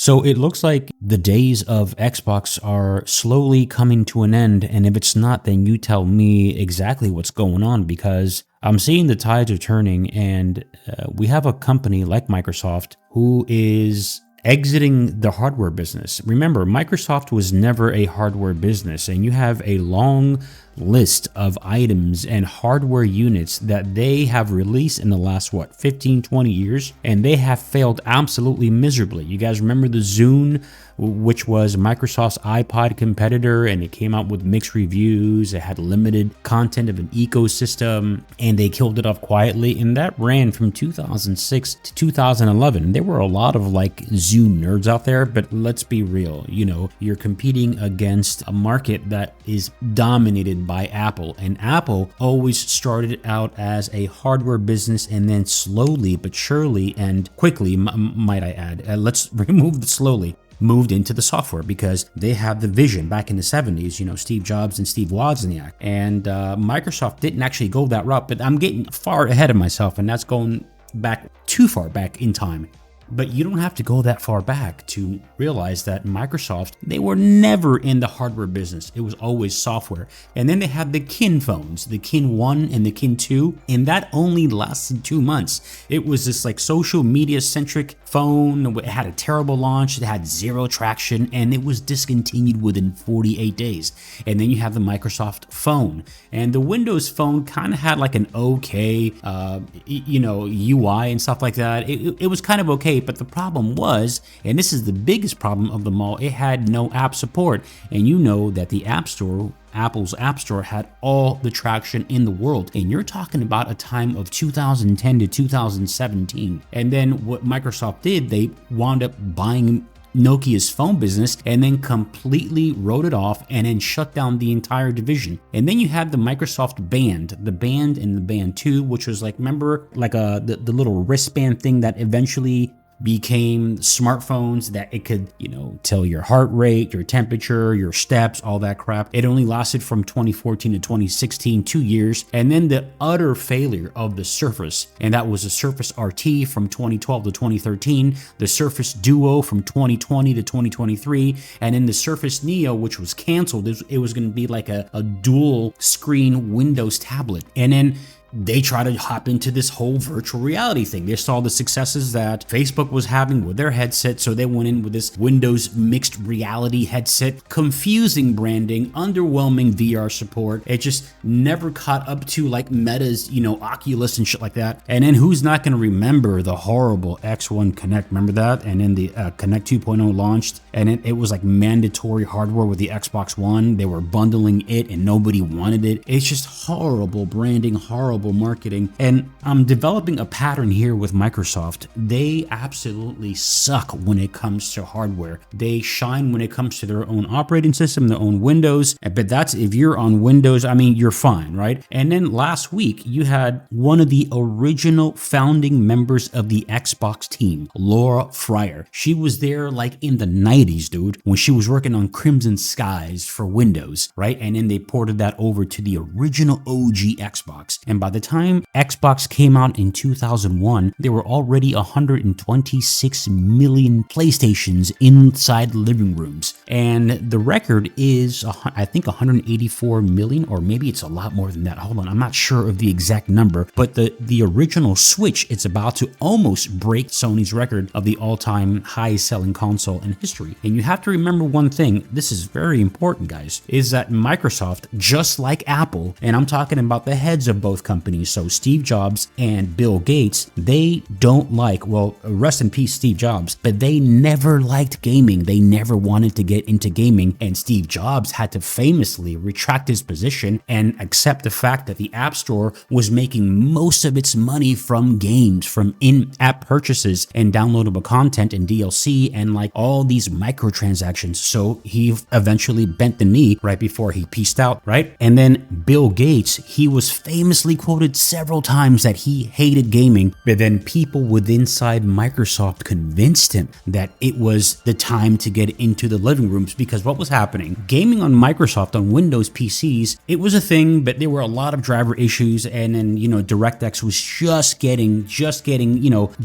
So it looks like the days of Xbox are slowly coming to an end, and if it's not, then you tell me exactly what's going on, because I'm seeing the tides are turning, and we have a company like Microsoft who is exiting the hardware business. Remember, Microsoft was never a hardware business, and you have a long list of items and hardware units that they have released in the last 15, 20 years, and they have failed absolutely miserably. You guys remember the Zune, which was Microsoft's iPod competitor, and it came out with mixed reviews. It had limited content of an ecosystem, and they killed it off quietly, and that ran from 2006 to 2011. There were a lot of like Zune nerds out there, but let's be real, you're competing against a market that is dominated by Apple, and Apple always started out as a hardware business, and then slowly but surely and quickly, might I add, let's remove the slowly, moved into the software, because they had the vision back in the 70s, Steve Jobs and Steve Wozniak, and Microsoft didn't actually go that route, but I'm getting far ahead of myself, and that's going back too far back in time. But you don't have to go that far back to realize that Microsoft, they were never in the hardware business. It was always software. And then they had the Kin phones, the Kin 1 and the Kin 2, and that only lasted 2 months. It was this like social media centric phone. It had a terrible launch. It had zero traction, and it was discontinued within 48 days. And then you have the Microsoft phone, and the Windows phone kind of had like an okay, UI and stuff like that. It was kind of okay. But the problem was, and this is the biggest problem of them all, it had no app support. And you know that the App Store, Apple's App Store, had all the traction in the world. And you're talking about a time of 2010 to 2017. And then what Microsoft did, they wound up buying Nokia's phone business and then completely wrote it off and then shut down the entire division. And then you had the Microsoft Band, the Band and the Band 2, which was like, remember, like the little wristband thing that eventually became smartphones, that it could, tell your heart rate, your temperature, your steps, all that crap. It only lasted from 2014 to 2016, 2 years. And then the utter failure of the Surface, and that was the Surface RT from 2012 to 2013, the Surface Duo from 2020 to 2023, and then the Surface Neo, which was canceled. It was going to be like a dual screen Windows tablet. And then they try to hop into this whole virtual reality thing. They saw the successes that Facebook was having with their headset, so they went in with this Windows mixed reality headset. Confusing branding, underwhelming VR support. It just never caught up to like Meta's, Oculus and shit like that. And then who's not going to remember the horrible X1 Connect? Remember that? And then the Connect 2.0 launched, and it was like mandatory hardware with the Xbox One. They were bundling it, and nobody wanted it. It's just horrible branding, horrible marketing. And I'm developing a pattern here with Microsoft. They absolutely suck when it comes to hardware. They shine when it comes to their own operating system, their own Windows. But that's if you're on Windows, you're fine, right? And then last week, you had one of the original founding members of the Xbox team, Laura Fryer. She was there like in the 90s, dude, when she was working on Crimson Skies for Windows, right? And then they ported that over to the original OG Xbox. And by the time Xbox came out in 2001, there were already 126 million PlayStations inside living rooms. And the record is, I think, 184 million, or maybe it's a lot more than that. Hold on, I'm not sure of the exact number, but the original Switch, it's about to almost break Sony's record of the all-time high-selling console in history. And you have to remember one thing, this is very important, guys, is that Microsoft, just like Apple, and I'm talking about the heads of both companies, so Steve Jobs and Bill Gates, they don't like, well, rest in peace Steve Jobs, but they never liked gaming. They never wanted to get into gaming, and Steve Jobs had to famously retract his position and accept the fact that the App Store was making most of its money from games, from in-app purchases and downloadable content and DLC and like all these microtransactions. So he eventually bent the knee right before he peaced out, right? And then Bill Gates, he was famously quoted several times that he hated gaming, but then people within inside Microsoft convinced him that it was the time to get into the living rooms, because what was happening? Gaming on Microsoft on Windows PCs, it was a thing, but there were a lot of driver issues, and then, DirectX was just getting,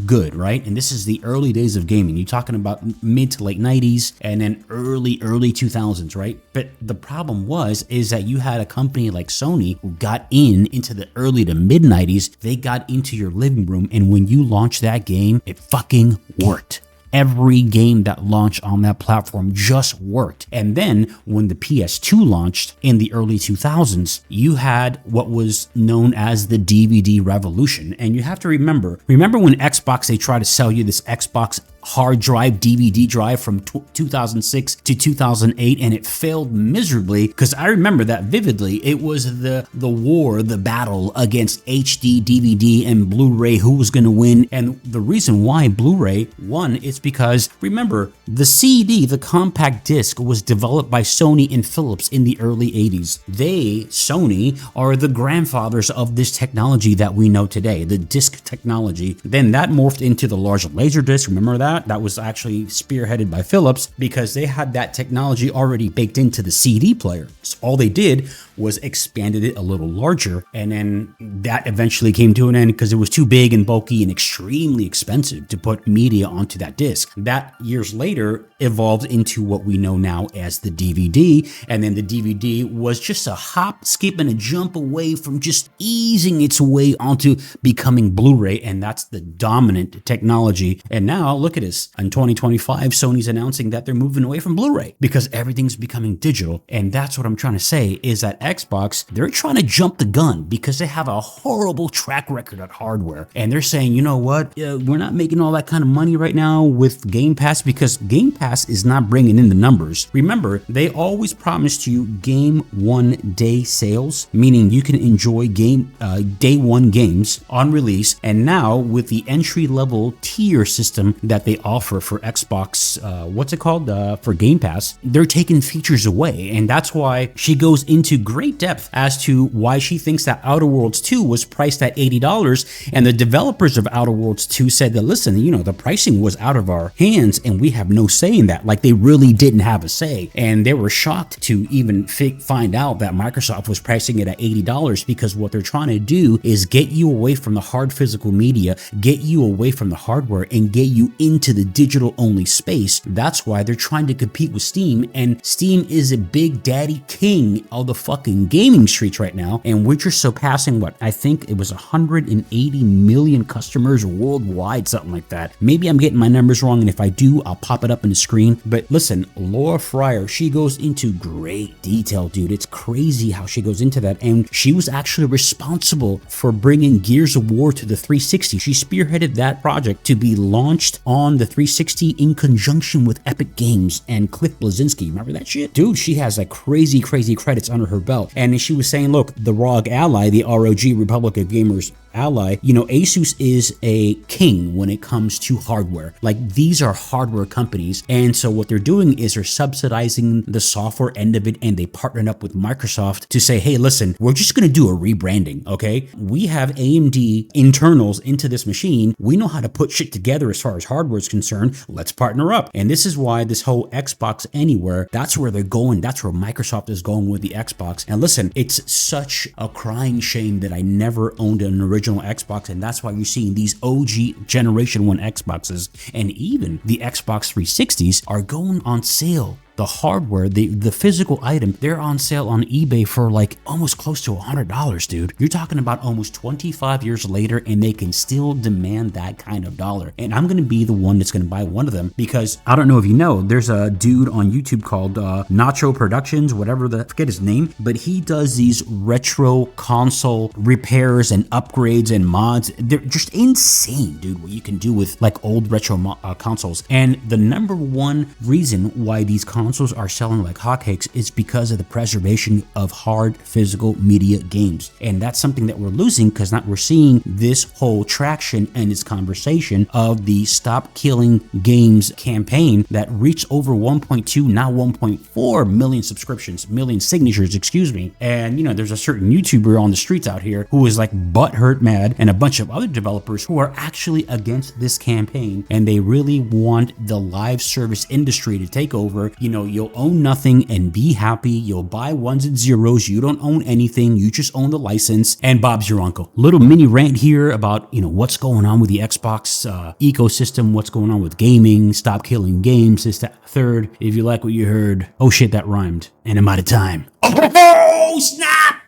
good, right? And this is the early days of gaming. You're talking about mid to late 90s and then early 2000s, right? But the problem is that you had a company like Sony who got into the early to mid 90s. They got into your living room, and when you launched that game, it fucking worked. Every game that launched on that platform just worked. And then when the PS2 launched in the early 2000s, you had what was known as the DVD revolution. And you have to remember when Xbox, they tried to sell you this Xbox hard drive, DVD drive from 2006 to 2008, and it failed miserably, because I remember that vividly. It was the war, the battle against HD, DVD, and Blu-ray, who was going to win. And the reason why Blu-ray won is because, remember, the CD, the compact disc, was developed by Sony and Philips in the early 80s. Sony, are the grandfathers of this technology that we know today, the disc technology. Then that morphed into the large laser disc. Remember that? That was actually spearheaded by Philips, because they had that technology already baked into the CD player. So all they did was expanded it a little larger, and then that eventually came to an end because it was too big and bulky and extremely expensive to put media onto that disc. That years later evolved into what we know now as the DVD, and then the DVD was just a hop, skip, and a jump away from just easing its way onto becoming Blu-ray, and that's the dominant technology. And now look at this. In 2025, Sony's announcing that they're moving away from Blu-ray because everything's becoming digital. And that's what I'm trying to say, is that Xbox, they're trying to jump the gun because they have a horrible track record at hardware. And they're saying, you know what, we're not making all that kind of money right now with Game Pass, because Game Pass is not bringing in the numbers. Remember, they always promised you game one day sales, meaning you can enjoy day one games on release. And now with the entry level tier system that they offer for Xbox, what's it called, for Game Pass, they're taking features away. And that's why she goes into great depth as to why she thinks that Outer Worlds 2 was priced at $80, and the developers of Outer Worlds 2 said that, listen, the pricing was out of our hands and we have no say in that. Like, they really didn't have a say, and they were shocked to even find out that Microsoft was pricing it at $80, because what they're trying to do is get you away from the hard physical media, get you away from the hardware, and get you into the digital only space. That's why they're trying to compete with Steam, and Steam is a big daddy king of the fucking gaming streets right now, and we're just surpassing what I think it was 180 million customers worldwide, something like that. Maybe I'm getting my numbers wrong, and if I do, I'll pop it up on the screen. But listen, Laura Fryer, she goes into great detail, dude. It's crazy how she goes into that, and she was actually responsible for bringing Gears of War to the 360. She spearheaded that project to be launched on the 360 in conjunction with Epic Games and Cliff Bleszinski. Remember that shit? Dude, she has like crazy credits under her belt. And she was saying, look, the ROG Ally, the ROG Republic of Gamers Ally, Asus is a king when it comes to hardware. Like, these are hardware companies, and so what they're doing is they're subsidizing the software end of it, and they partnered up with Microsoft to say, hey, listen, we're just going to do a rebranding, okay? We have AMD internals into this machine. We know how to put shit together as far as hardware is concerned. Let's partner up. And this is why this whole Xbox Anywhere, that's where they're going. That's where Microsoft is going with the Xbox. And listen, it's such a crying shame that I never owned an original Xbox, and that's why you're seeing these OG Generation 1 Xboxes and even the Xbox 360s are going on sale. The hardware, the physical item, they're on sale on eBay for like almost close to $100, dude. You're talking about almost 25 years later, and they can still demand that kind of dollar. And I'm gonna be the one that's gonna buy one of them, because I don't know if you know, there's a dude on YouTube called Nacho Productions, I forget his name, but he does these retro console repairs and upgrades and mods. They're just insane, dude, what you can do with like old retro consoles. And the number one reason why these consoles consoles are selling like hotcakes is because of the preservation of hard physical media games. And that's something that we're losing because now we're seeing this whole traction and this conversation of the Stop Killing Games campaign that reached over 1.2, now 1.4 million subscriptions, million signatures, excuse me. And, you know, there's a certain YouTuber on the streets out here who is like butthurt mad, and a bunch of other developers who are actually against this campaign, and they really want the live service industry to take over. You know, you'll own nothing and be happy. You'll buy ones and zeros. You don't own anything. You just own the license, and Bob's your uncle. Little mini rant here about, you know, what's going on with the Xbox ecosystem, what's going on with gaming, Stop Killing Games, this, that, third. If you like what you heard, oh shit, that rhymed, and I'm out of time. Oh, snap!